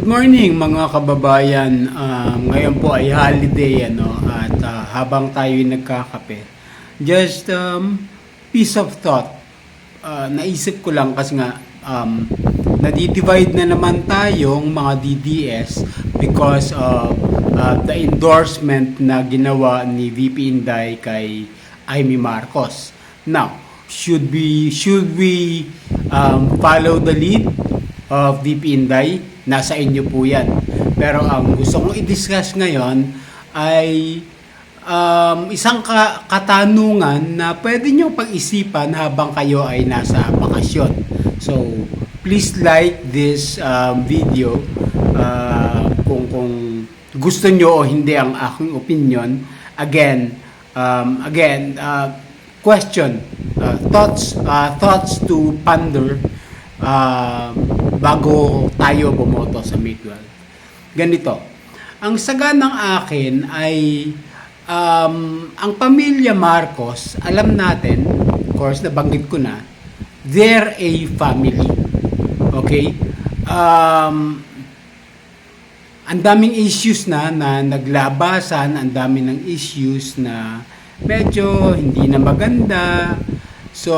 Good morning mga kababayan. Ngayon po ay holiday at habang tayo nagkakape, just piece of thought. Naisip ko lang kasi nga nadi-divide na naman tayong mga DDS because of the endorsement na ginawa ni VP Inday kay Amy Marcos. Now, should we follow the lead of VP Inday? Nasa inyo po yan. Pero ang gusto kong i-discuss ngayon ay isang katanungan na pwede nyo pag-isipan habang kayo ay nasa bakasyon. So, please like this video kung gusto nyo o hindi ang aking opinion. Again, question, thoughts to ponder bago tayo bumoto sa May 12. Ganito, ang saga ng akin ay ang pamilya Marcos, alam natin, of course, nabanggit ko na, they're a family. Okay? Ang daming issues na naglabasan, ang dami ng issues na medyo hindi na maganda. So,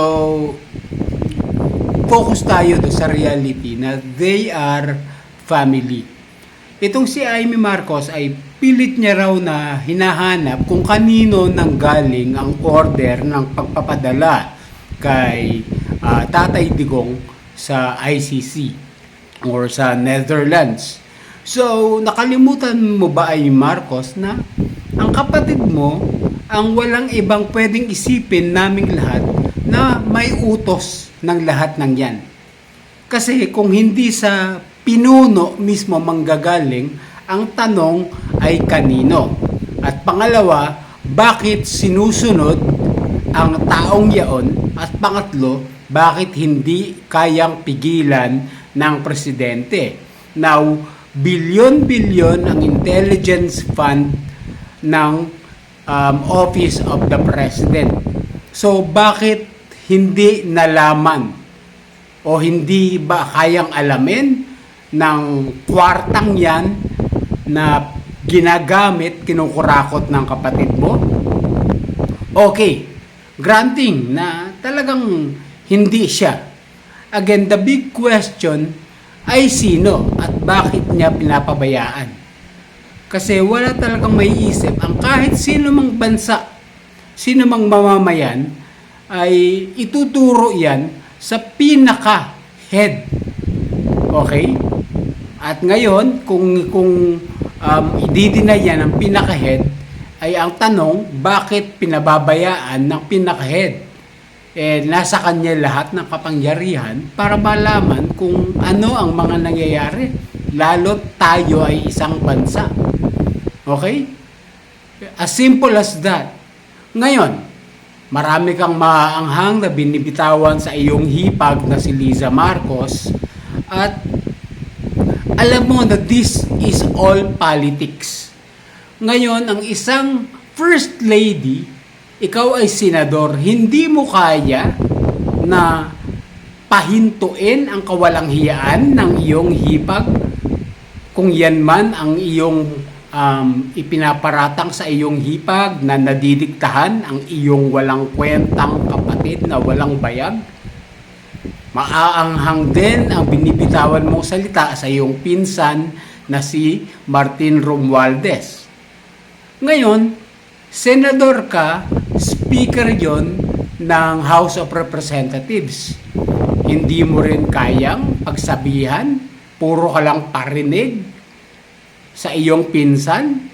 focus tayo sa reality na they are family. Itong si Amy Marcos ay pilit niya raw na hinahanap kung kanino nanggaling ang order ng pagpapadala kay Tatay Digong sa ICC or sa Netherlands. So, nakalimutan mo ba Amy Marcos na ang kapatid mo ang walang ibang pwedeng isipin naming lahat na may utos ng lahat ng yan. Kasi kung hindi sa pinuno mismo manggagaling, ang tanong ay kanino? At pangalawa, bakit sinusunod ang taong yaon? At pangatlo, bakit hindi kayang pigilan ng presidente? Now, bilyon-bilyon ang intelligence fund ng Office of the President. So, bakit hindi nalaman o hindi ba kayang alamin ng kwartang yan na ginagamit, kinukurakot ng kapatid mo? Okay, granting na talagang hindi siya. Again, the big question ay sino at bakit niya pinapabayaan? Kasi wala talagang may isip ang kahit sino mang bansa, sino mang mamamayan, ay ituturo yan sa pinaka-head. Okay? At ngayon, kung ididinay yan ang pinaka-head, ay ang tanong, bakit pinababayaan ng pinaka-head? Nasa kanya lahat ng kapangyarihan para malaman kung ano ang mga nangyayari. Lalo't tayo ay isang bansa. Okay? As simple as that. Ngayon, marami kang maaanghang na binibitawan sa iyong hipag na si Liza Marcos at alam mo na this is all politics. Ngayon, ang isang first lady, ikaw ay senador, hindi mo kaya na pahintuin ang kawalanghiyaan ng iyong hipag kung yan man ang iyong ipinaparatang sa iyong hipag na nadidiktahan ang iyong walang kwentang kapatid na walang bayag. Maaanghang din ang binibitawan mong salita sa iyong pinsan na si Martin Romualdez. Ngayon, senador ka, speaker yon ng House of Representatives. Hindi mo rin kayang pagsabihan, puro ka lang parinig sa iyong pinsan.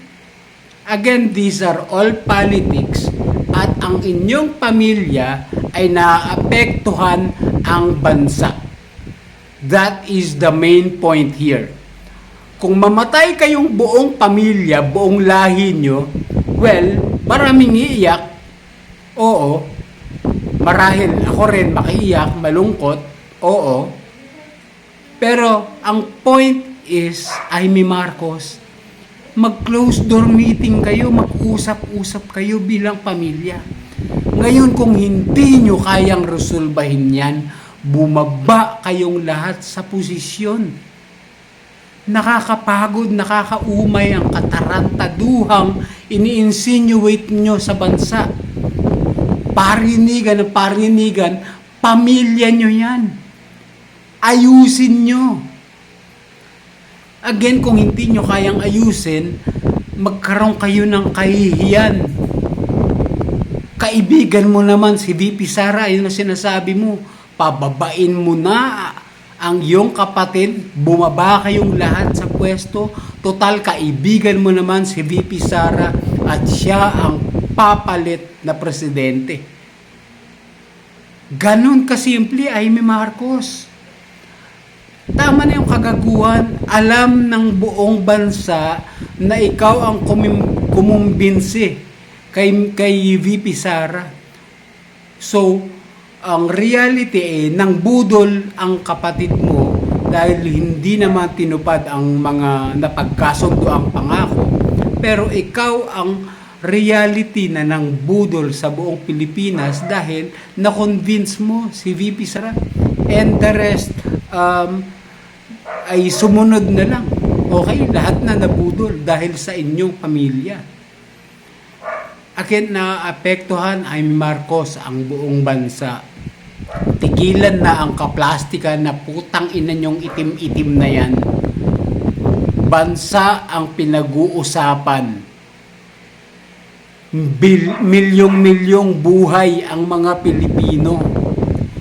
Again, these are all politics at ang inyong pamilya ay naapektuhan ang bansa. That is the main point here. Kung mamatay kayong buong pamilya, buong lahi nyo, well, maraming iiyak. Oo. Marahil ako rin makiiyak, malungkot. Oo. Pero ang point is, Amy Marcos, mag-close door meeting kayo, mag-usap-usap kayo bilang pamilya. Ngayon, kung hindi nyo kayang resolbahin yan, bumaba kayong lahat sa posisyon. Nakakapagod, nakakaumay ang katarantaduhang ini-insinuate nyo sa bansa. Parinigan ng parinigan, pamilya nyo yan. Ayusin nyo. Again, kung hindi nyo kayang ayusin, magkaroon kayo ng kahihiyan. Kaibigan mo naman si VP Sara, yun ang sinasabi mo, pababain mo na ang iyong kapatid, bumaba kayong lahat sa pwesto, total kaibigan mo naman si VP Sara at siya ang papalit na presidente. Ganon kasimple, Amy Marcos. Tama na yung kagaguhan, alam ng buong bansa na ikaw ang kumumbinsi kay VP Sara. So, ang reality nang budol ang kapatid mo dahil hindi naman tinupad ang mga napagkasundo ang pangako. Pero ikaw ang reality na nang budol sa buong Pilipinas dahil na-convince mo si VP Sara. And the rest ay sumunod na lang. Okay, lahat na nabudol dahil sa inyong pamilya. Akin na apektuhan ay Marcos ang buong bansa. Tigilan na ang kaplastikan na putang ina nyong itim-itim na yan. Bansa ang pinag-uusapan. Milyong-milyong buhay ang mga Pilipino.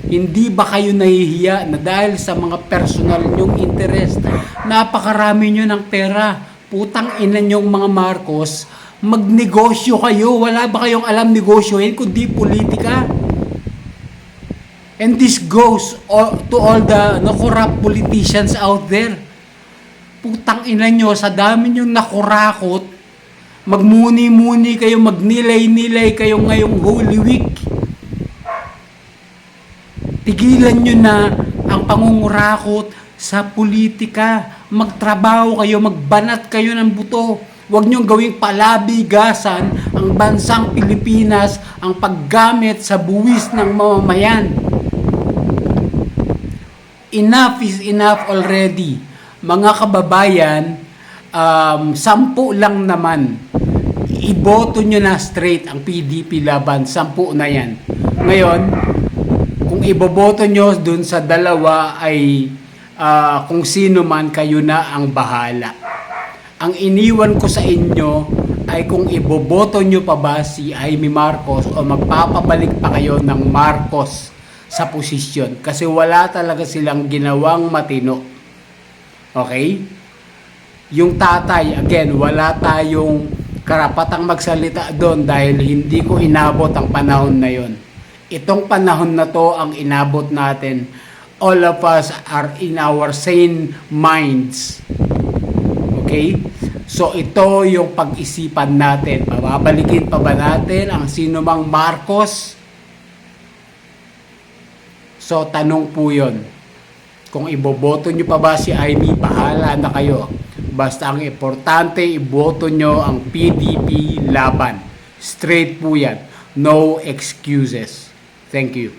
Hindi ba kayo nahihiya na dahil sa mga personal nyong interest, napakarami nyo ng pera, putang ina nyong mga Marcos, magnegosyo kayo. Wala ba kayong alam negosyohin kundi politika? And this goes to all the corrupt politicians out there. Putang ina nyo, sa dami nyo nakurakot, magmuni-muni kayo, magnilay-nilay kayo ngayong Holy Week. Tigilan nyo na ang pangungurakot sa politika. Magtrabaho kayo, magbanat kayo ng buto. Huwag nyo gawing palabigasan ang bansang Pilipinas, ang paggamit sa buwis ng mamamayan. Enough is enough already. Mga kababayan, 10 lang naman. Iboto nyo na straight ang PDP laban, 10 na yan. Ngayon, kung iboboto nyo dun sa dalawa ay kung sino man, kayo na ang bahala. Ang iniwan ko sa inyo ay kung iboboto nyo pa ba si Amy Marcos o magpapabalik pa kayo ng Marcos sa posisyon. Kasi wala talaga silang ginawang matino. Okay? Yung tatay, again, wala tayong karapatang magsalita doon dahil hindi ko inabot ang panahon na yon. Itong panahon na to ang inabot natin. All of us are in our sane minds. Okay? So ito yung pag-isipan natin. Babalikin pa ba natin ang sinumang Marcos? So tanong po yun. Kung iboboto nyo pa ba si Amy, bahala na kayo. Basta ang importante, iboto nyo ang PDP laban. Straight po yan. No excuses. Thank you.